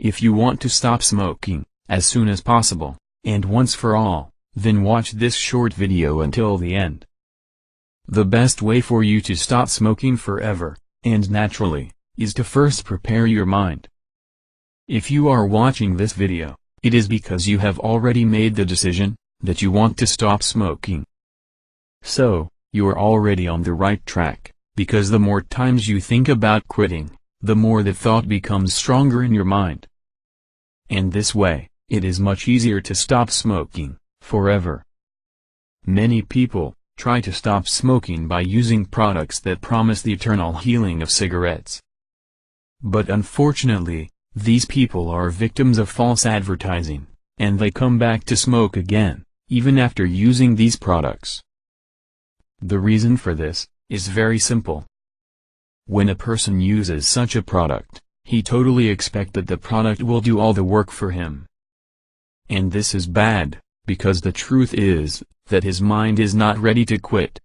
If you want to stop smoking, as soon as possible, and once for all, then watch this short video until the end. The best way for you to stop smoking forever, and naturally, is to first prepare your mind. If you are watching this video, it is because you have already made the decision that you want to stop smoking. So, you are already on the right track, because the more times you think about quitting, the more the thought becomes stronger in your mind. And this way, it is much easier to stop smoking forever. Many people try to stop smoking by using products that promise the eternal healing of cigarettes. But unfortunately, these people are victims of false advertising, and they come back to smoke again, even after using these products. The reason for this is very simple. When a person uses such a product, he totally expects that the product will do all the work for him. And this is bad, because the truth is that his mind is not ready to quit.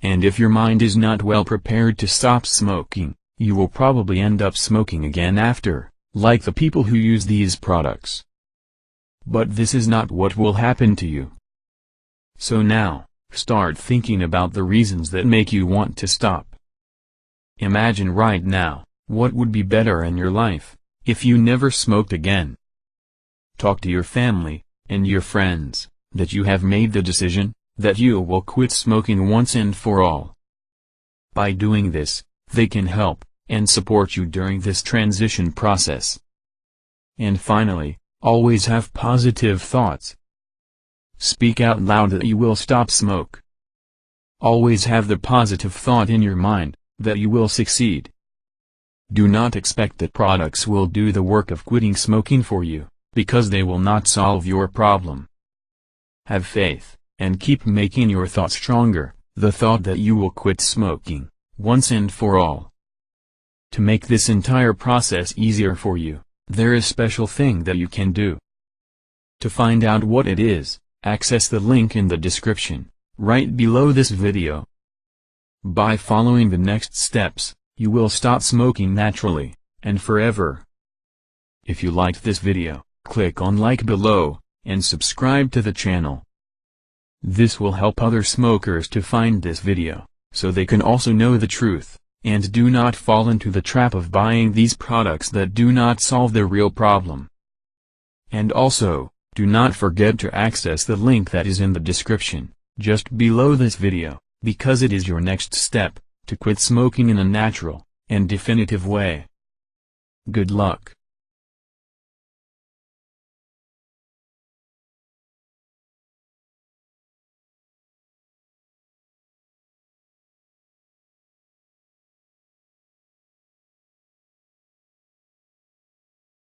And if your mind is not well prepared to stop smoking, you will probably end up smoking again after, like the people who use these products. But this is not what will happen to you. So now, start thinking about the reasons that make you want to stop. Imagine right now, what would be better in your life, if you never smoked again. Talk to your family, and your friends, that you have made the decision, that you will quit smoking once and for all. By doing this, they can help, and support you during this transition process. And finally, always have positive thoughts. Speak out loud that you will stop smoke. Always have the positive thought in your mind, that you will succeed. Do not expect that products will do the work of quitting smoking for you, because they will not solve your problem. Have faith, and keep making your thought stronger, the thought that you will quit smoking, once and for all. To make this entire process easier for you, there is a special thing that you can do. To find out what it is, access the link in the description, right below this video. By following the next steps, you will stop smoking naturally, and forever. If you liked this video, click on like below, and subscribe to the channel. This will help other smokers to find this video, so they can also know the truth, and do not fall into the trap of buying these products that do not solve the real problem. And also, do not forget to access the link that is in the description, just below this video, because it is your next step, to quit smoking in a natural, and definitive way. Good luck.